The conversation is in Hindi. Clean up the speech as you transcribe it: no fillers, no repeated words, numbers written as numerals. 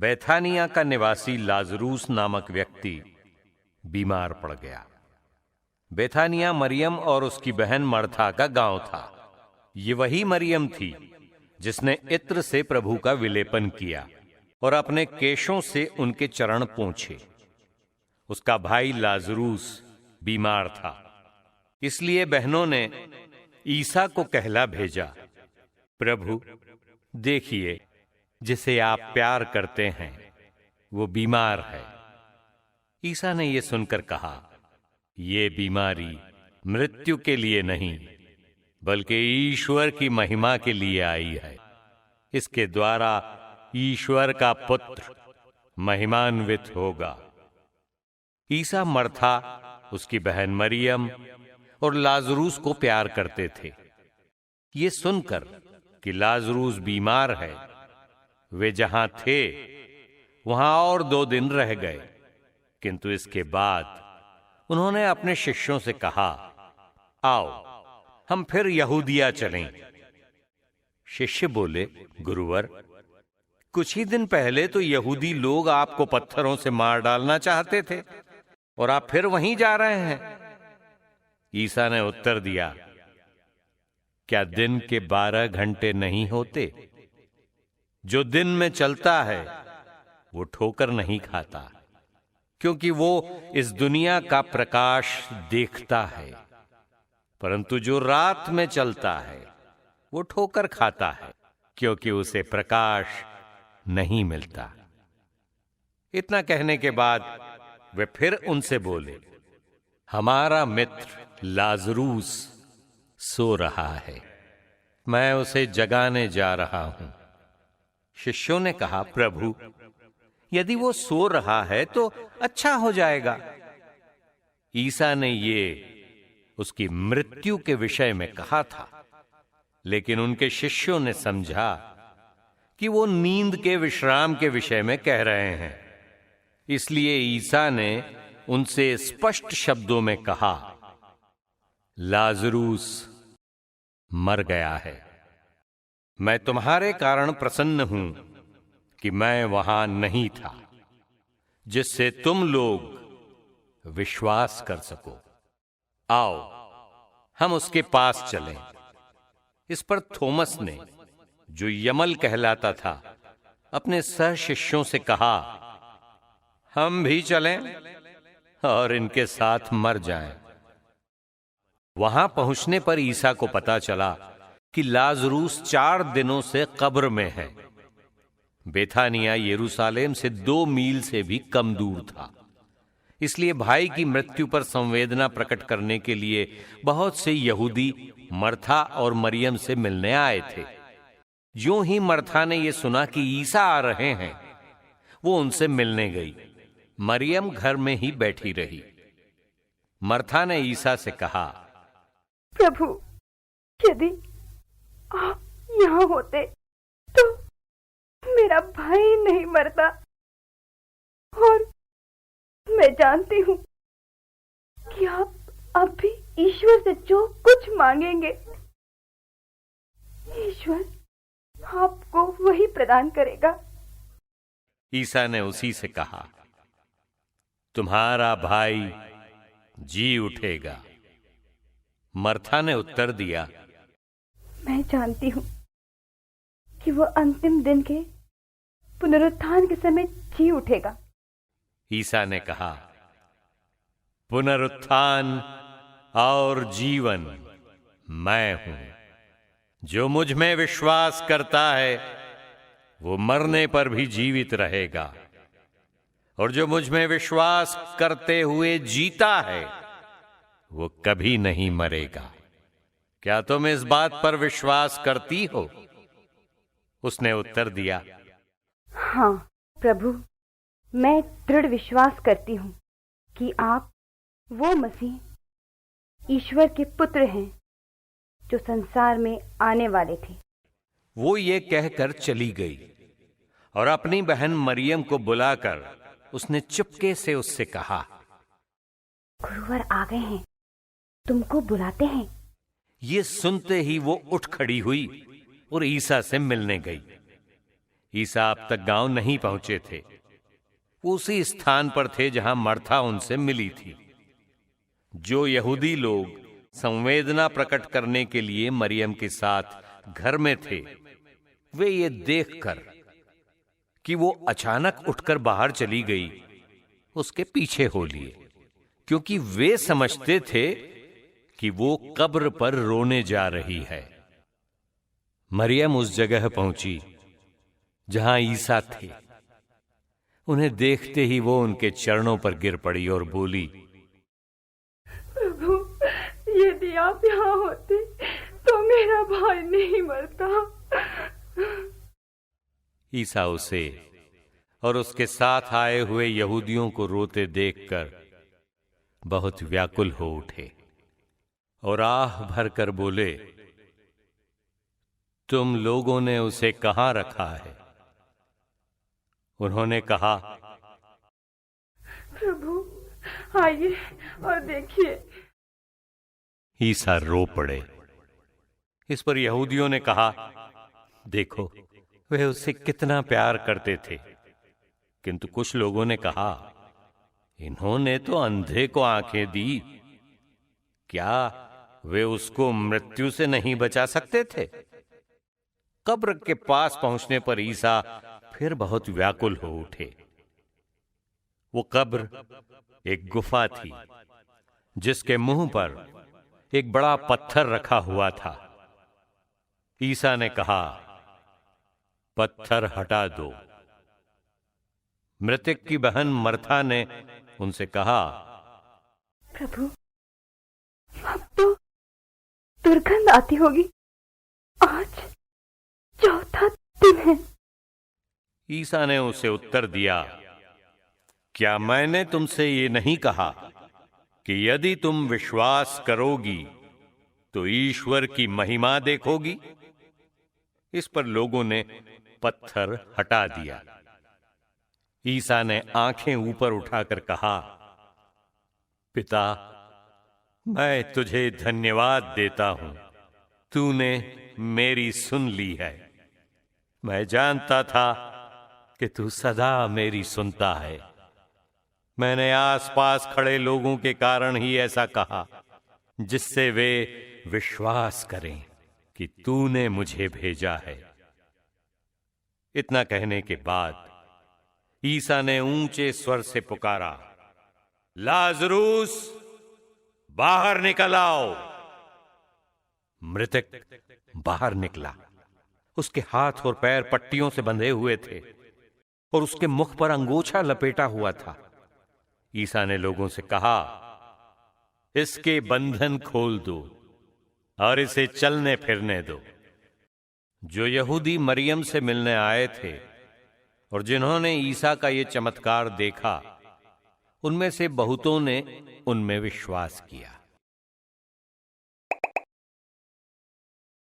बैथानिया का निवासी लाजरूस नामक व्यक्ति बीमार पड़ गया। बैथानिया मरियम और उसकी बहन मर्था का गांव था। ये वही मरियम थी जिसने इत्र से प्रभु का विलेपन किया और अपने केशों से उनके चरण पोंछे। उसका भाई लाजरूस बीमार था, इसलिए बहनों ने ईसा को कहला भेजा, प्रभु देखिए, जिसे आप प्यार करते हैं वो बीमार है। ईसा ने यह सुनकर कहा, ये बीमारी मृत्यु के लिए नहीं बल्कि ईश्वर की महिमा के लिए आई है। इसके द्वारा ईश्वर का पुत्र महिमान्वित होगा। ईसा मर्था, उसकी बहन मरियम और लाजरूस को प्यार करते थे। ये सुनकर कि लाजरूस बीमार है, वे जहां थे वहां और 2 दिन रह गए। किंतु इसके बाद उन्होंने अपने शिष्यों से कहा, आओ हम फिर यहूदिया चलें। शिष्य बोले, गुरुवर, कुछ ही दिन पहले तो यहूदी लोग आपको पत्थरों से मार डालना चाहते थे और आप फिर वहीं जा रहे हैं। ईसा ने उत्तर दिया, क्या दिन के 12 घंटे नहीं होते? जो दिन में चलता है वो ठोकर नहीं खाता, क्योंकि वो इस दुनिया का प्रकाश देखता है, परंतु जो रात में चलता है वो ठोकर खाता है, क्योंकि उसे प्रकाश नहीं मिलता। इतना कहने के बाद वे फिर उनसे बोले, हमारा मित्र लाजरूस सो रहा है, मैं उसे जगाने जा रहा हूं। शिष्यों ने कहा, प्रभु यदि वो सो रहा है तो अच्छा हो जाएगा। ईसा ने ये उसकी मृत्यु के विषय में कहा था, लेकिन उनके शिष्यों ने समझा कि वो नींद के विश्राम के विषय में कह रहे हैं। इसलिए ईसा ने उनसे स्पष्ट शब्दों में कहा, लाजरूस मर गया है। मैं तुम्हारे कारण प्रसन्न हूं कि मैं वहां नहीं था, जिससे तुम लोग विश्वास कर सको। आओ हम उसके पास चलें। इस पर थोमस ने, जो यमल कहलाता था, अपने सह शिष्यों से कहा, हम भी चलें और इनके साथ मर जाएं। वहां पहुंचने पर ईसा को पता चला कि लाजरूस 4 दिनों से कब्र में है। बेथानिया यरूशलेम से 2 मील से भी कम दूर था। इसलिए भाई की मृत्यु पर संवेदना प्रकट करने के लिए बहुत से यहूदी मर्था और मरियम से मिलने आए थे। यूं ही मर्था ने यह सुना कि ईसा आ रहे हैं, वो उनसे मिलने गई। मरियम घर में ही बैठी रही। मर्था ने ईसा से कहा, प्रभु यदि आप यहाँ होते तो मेरा भाई नहीं मरता, और मैं जानती हूँ कि आप अब भी ईश्वर से जो कुछ मांगेंगे, ईश्वर आपको वही प्रदान करेगा। ईसा ने उसी से कहा, तुम्हारा भाई जी उठेगा। मर्था ने उत्तर दिया, मैं जानती हूँ कि वो अंतिम दिन के पुनरुत्थान के समय जी उठेगा। ईसा ने कहा, पुनरुत्थान और जीवन मैं हूं। जो मुझ में विश्वास करता है वो मरने पर भी जीवित रहेगा, और जो मुझ में विश्वास करते हुए जीता है वो कभी नहीं मरेगा। क्या तुम इस बात पर विश्वास करती हो? उसने उत्तर दिया, हाँ प्रभु, मैं दृढ़ विश्वास करती हूँ कि आप वो मसीह ईश्वर के पुत्र हैं जो संसार में आने वाले थे। वो ये कहकर चली गई और अपनी बहन मरियम को बुलाकर उसने चुपके से उससे कहा, गुरुवर आ गए हैं, तुमको बुलाते हैं। ये सुनते ही वो उठ खड़ी हुई और ईसा से मिलने गई। ईसा अब तक गांव नहीं पहुंचे थे। वो उसी स्थान पर थे जहां मर्था उनसे मिली थी। जो यहूदी लोग संवेदना प्रकट करने के लिए मरियम के साथ घर में थे, वे ये देखकर कि वो अचानक उठकर बाहर चली गई, उसके पीछे हो लिए, क्योंकि वे समझते थे कि वो कब्र पर रोने जा रही है। मरियम उस जगह पहुंची जहां ईसा थे। उन्हें देखते ही वो उनके चरणों पर गिर पड़ी और बोली, प्रभु, यदि आप यहाँ होते तो मेरा भाई नहीं मरता। ईसा उसे और उसके साथ आए हुए यहूदियों को रोते देखकर बहुत व्याकुल हो उठे और आह भरकर बोले, तुम लोगों ने उसे कहां रखा है? उन्होंने कहा, प्रभु, आइए और देखिए। ईसा रो पड़े। इस पर यहूदियों ने कहा, देखो, वे उससे कितना प्यार करते थे। किंतु कुछ लोगों ने कहा, इन्होंने तो अंधे को आंखें दी, क्या वे उसको मृत्यु से नहीं बचा सकते थे? कब्र के पास पहुंचने पर ईसा फिर बहुत व्याकुल हो उठे। वो कब्र एक गुफा थी जिसके मुंह पर एक बड़ा पत्थर रखा हुआ था। ईसा ने कहा, पत्थर हटा दो। मृतक की बहन मर्था ने उनसे कहा, प्रभु, अब तो दुर्गंध आती होगी। आज चौथा दिन है। ईसा ने उसे उत्तर दिया, क्या मैंने तुमसे ये नहीं कहा कि यदि तुम विश्वास करोगी तो ईश्वर की महिमा देखोगी? इस पर लोगों ने पत्थर हटा दिया। ईसा ने आंखें ऊपर उठाकर कहा, पिता, मैं तुझे धन्यवाद देता हूं, तूने मेरी सुन ली है। मैं जानता था कि तू सदा मेरी सुनता है। मैंने आसपास खड़े लोगों के कारण ही ऐसा कहा, जिससे वे विश्वास करें कि तूने मुझे भेजा है। इतना कहने के बाद ईसा ने ऊंचे स्वर से पुकारा, लाजरूस, बाहर निकल आओ। मृतक बाहर निकला। उसके हाथ और पैर पट्टियों से बंधे हुए थे और उसके मुख पर अंगोछा लपेटा हुआ था। ईसा ने लोगों से कहा, इसके बंधन खोल दो और इसे चलने फिरने दो। जो यहूदी मरियम से मिलने आए थे और जिन्होंने ईसा का ये चमत्कार देखा, उनमें से बहुतों ने उनमें विश्वास किया।